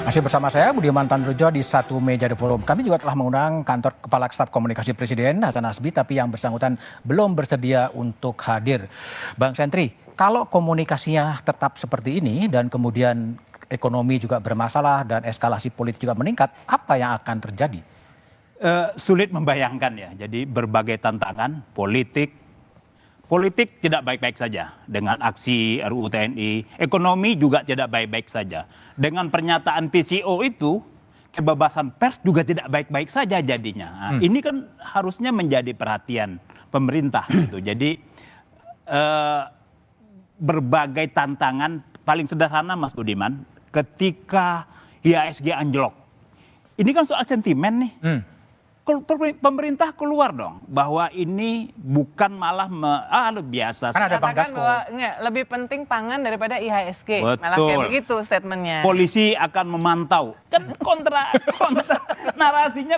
Masih bersama saya Budiman Tandrojo di Satu Meja The Forum. Kami juga telah mengundang kantor Kepala Staf Komunikasi Presiden Hasan Hasbi, tapi yang bersangkutan belum bersedia untuk hadir. Bang Sentri, kalau komunikasinya tetap seperti ini dan kemudian ekonomi juga bermasalah dan eskalasi politik juga meningkat, apa yang akan terjadi? Sulit membayangkan ya. Jadi berbagai tantangan politik tidak baik-baik saja dengan aksi RUU TNI, ekonomi juga tidak baik-baik saja. Dengan pernyataan PCO itu, kebebasan pers juga tidak baik-baik saja jadinya. Nah, ini kan harusnya menjadi perhatian pemerintah gitu. Jadi berbagai tantangan, paling sederhana Mas Budiman, ketika IHSG anjlok. Ini kan soal sentimen nih. Pemerintah keluar dong bahwa ini bukan malah biasa. Kan ada Bang Katakan Dasko. bahwa lebih penting pangan daripada IHSG. Malah kayak begitu statementnya. Polisi akan memantau. Kan narasinya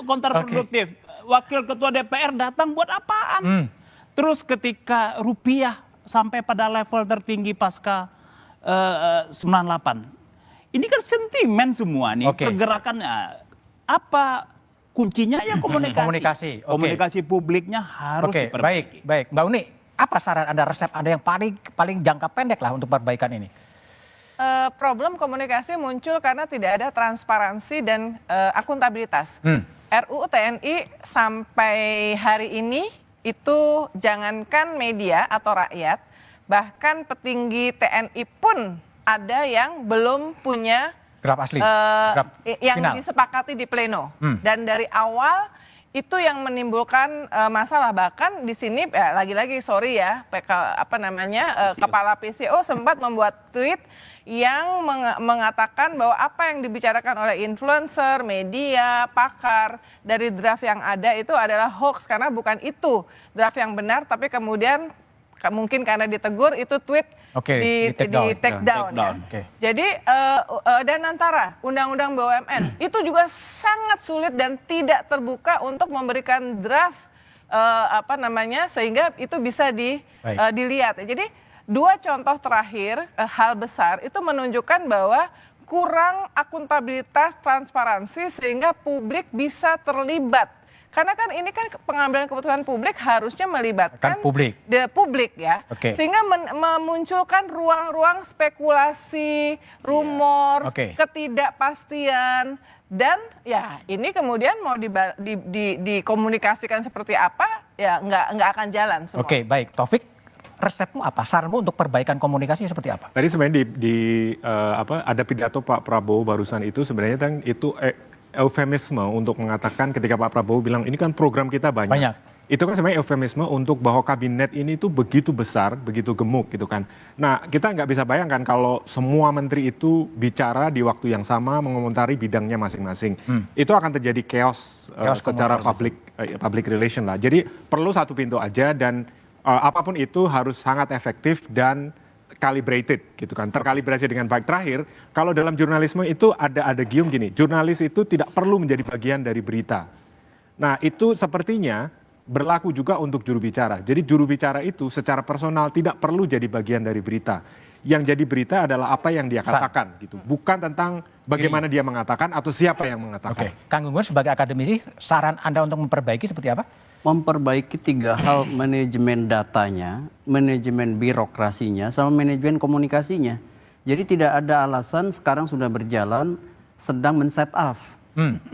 kontraproduktif. Wakil ketua DPR datang buat apaan? Terus ketika rupiah sampai pada level tertinggi pasca 98. Ini kan sentimen semua nih. Pergerakannya apa? Kuncinya ya komunikasi. Komunikasi publiknya harus diperbaiki. Baik. Mbak Uni, apa saran Anda, resep Anda yang paling jangka pendek lah untuk perbaikan ini? Problem komunikasi muncul karena tidak ada transparansi dan akuntabilitas. RUU TNI sampai hari ini itu jangankan media atau rakyat, bahkan petinggi TNI pun ada yang belum punya Draft asli, yang final. disepakati di pleno. Dan dari awal itu yang menimbulkan masalah. Bahkan di sini lagi-lagi sorry ya, Kepala PCO sempat membuat tweet yang mengatakan bahwa apa yang dibicarakan oleh influencer, media, pakar dari draft yang ada itu adalah hoax karena bukan itu draft yang benar, tapi kemudian mungkin karena ditegur itu tweet di take down. Jadi dan antara undang-undang BUMN itu juga sangat sulit dan tidak terbuka untuk memberikan draft sehingga itu bisa dilihat. Jadi dua contoh terakhir hal besar itu menunjukkan bahwa kurang akuntabilitas, transparansi sehingga publik bisa terlibat. Karena kan ini kan pengambilan keputusan publik harusnya melibatkan publik ya. Sehingga memunculkan ruang-ruang spekulasi, rumor, ketidakpastian. Dan ya ini kemudian mau dikomunikasikan seperti apa ya nggak akan jalan semua. Oke, baik. Taufik, resepmu apa? Saranmu untuk perbaikan komunikasi seperti apa? Tadi sebenarnya ada pidato Pak Prabowo barusan itu sebenarnya kan itu eufemisme untuk mengatakan ketika Pak Prabowo bilang ini kan program kita banyak. Itu kan sebenarnya eufemisme untuk bahwa kabinet ini tuh begitu besar, begitu gemuk gitu kan. Nah kita nggak bisa bayangkan kalau semua menteri itu bicara di waktu yang sama mengomentari bidangnya masing-masing. Itu akan terjadi chaos secara public relation lah. Jadi perlu satu pintu aja dan apapun itu harus sangat efektif dan calibrated gitu kan, terkalibrasi dengan baik. Terakhir, kalau dalam jurnalisme itu ada gium gini, jurnalis itu tidak perlu menjadi bagian dari berita. Nah itu sepertinya berlaku juga untuk juru bicara. Jadi juru bicara itu secara personal tidak perlu jadi bagian dari berita. Yang jadi berita adalah apa yang dia katakan gitu, bukan tentang bagaimana dia mengatakan atau siapa yang mengatakan. Kang Gunggun sebagai akademisi, saran Anda untuk memperbaiki seperti apa? Memperbaiki tiga hal, manajemen datanya, manajemen birokrasinya, sama manajemen komunikasinya. Jadi tidak ada alasan sekarang sudah berjalan sedang men-set up.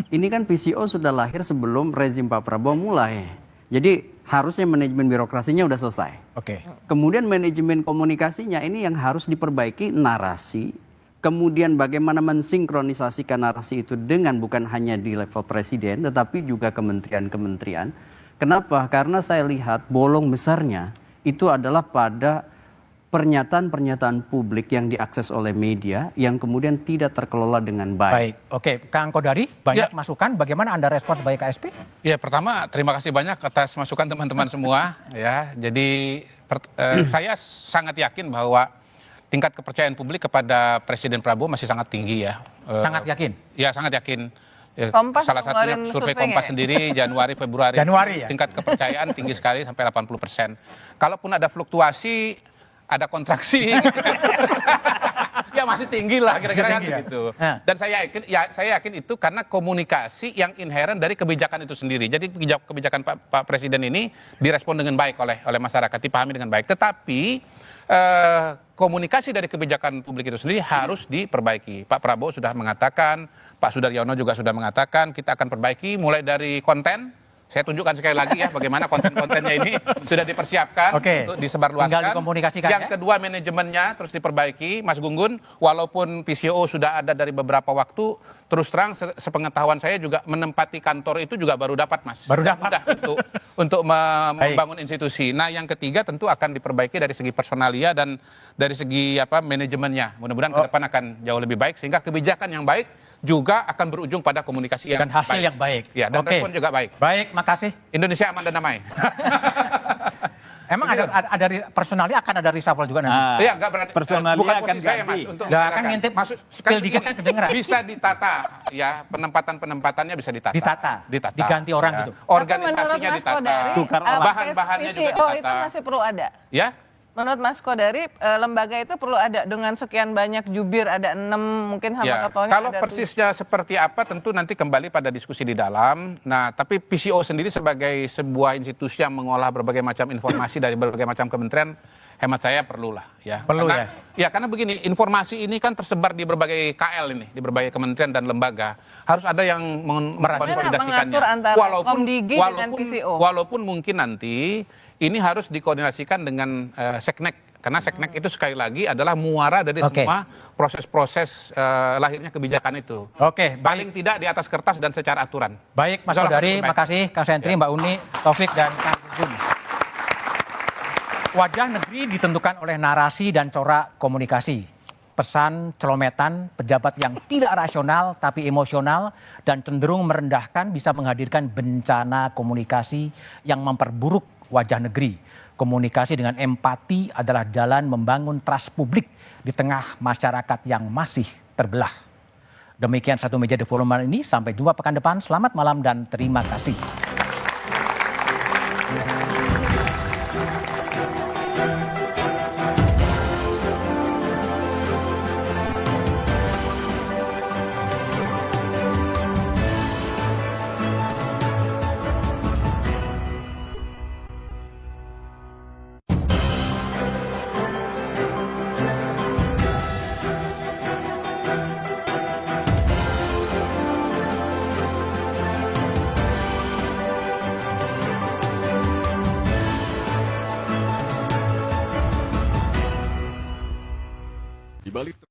Ini kan PCO sudah lahir sebelum rezim Pak Prabowo mulai. Jadi harusnya manajemen birokrasinya udah selesai. Kemudian manajemen komunikasinya ini yang harus diperbaiki, narasi. Kemudian bagaimana mensinkronisasikan narasi itu dengan bukan hanya di level presiden, tetapi juga kementerian-kementerian. Kenapa? Karena saya lihat bolong besarnya itu adalah pada pernyataan-pernyataan publik yang diakses oleh media yang kemudian tidak terkelola dengan baik. Kang Kodari, banyak masukan. Bagaimana Anda respon sebagai KSP? Ya, pertama terima kasih banyak atas masukan teman-teman semua. Ya, jadi saya sangat yakin bahwa tingkat kepercayaan publik kepada Presiden Prabowo masih sangat tinggi ya. Sangat yakin? Ya, sangat yakin. Kompas salah satunya survei Kompas sendiri Januari Februari ya? Tingkat kepercayaan tinggi sekali sampai 80%. Kalaupun ada fluktuasi, ada kontraksi. Ya masih tinggi lah kira-kira kan Tinggi ya? begitu. Nah. Dan saya yakin itu karena komunikasi yang inherent dari kebijakan itu sendiri. Jadi kebijakan Pak Presiden ini direspon dengan baik oleh masyarakat, dipahami dengan baik. Tetapi komunikasi dari kebijakan publik itu sendiri harus diperbaiki. Pak Prabowo sudah mengatakan, Pak Sudaryono juga sudah mengatakan kita akan perbaiki mulai dari konten. Saya tunjukkan sekali lagi ya bagaimana konten-kontennya ini sudah dipersiapkan untuk disebarluaskan. Tinggal dikomunikasikan. Yang kedua manajemennya terus diperbaiki, Mas Gunggun. Walaupun PCO sudah ada dari beberapa waktu, terus terang sepengetahuan saya juga menempati kantor itu juga baru dapat, Mas. Baru Tidak dapat. mudah untuk membangun institusi. Nah, yang ketiga tentu akan diperbaiki dari segi personalia dan dari segi manajemennya. Mudah-mudahan ke depan akan jauh lebih baik sehingga kebijakan yang baik juga akan berujung pada komunikasi yang Dan hasil baik. yang baik. Ya, dan respon juga baik. Baik, makasih. Indonesia aman dan damai. Emang ada personalnya akan ada reshuffle juga nanti? Iya, enggak berarti Personalnya bukan akan posisi saya, Mas, ganti. untuk Nggak, mengatakan. kan ngintip Maksud spill dikit kan kedengeran. Bisa ditata ya, penempatannya bisa ditata. Ditata. Diganti orang gitu. Organisasinya Tapi menurut Mas ditata. Kodari, Bahan-bahannya juga PCO ditata. itu masih perlu ada. Ya? Menurut Mas Kodari, lembaga itu perlu ada dengan sekian banyak jubir, ada 6 mungkin sama Ya, ketuanya kalau ada persisnya seperti apa tentu nanti kembali pada diskusi di dalam. Nah, tapi PCO sendiri sebagai sebuah institusi yang mengolah berbagai macam informasi dari berbagai macam kementerian, hemat saya perlulah ya. Perlu karena, karena begini, informasi ini kan tersebar di berbagai KL ini, di berbagai kementerian dan lembaga. Harus ada yang mengkonsolidasikannya. mengatur antara Komdigi dengan PCO. Walaupun mungkin nanti ini harus dikoordinasikan dengan Seknek. Karena Seknek itu sekali lagi adalah muara dari semua proses-proses lahirnya kebijakan itu. Oke, Paling tidak di atas kertas dan secara aturan. Baik, Mas Kodari, makasih Kang Sentri, Mbak Uni, Taufik, dan Kang Gunggun. Wajah negeri ditentukan oleh narasi dan corak komunikasi. Pesan celometan pejabat yang tidak rasional tapi emosional dan cenderung merendahkan bisa menghadirkan bencana komunikasi yang memperburuk wajah negeri. Komunikasi dengan empati adalah jalan membangun trust publik di tengah masyarakat yang masih terbelah. Demikian Satu Meja The Forum ini. Sampai jumpa pekan depan. Selamat malam dan terima kasih. Di balik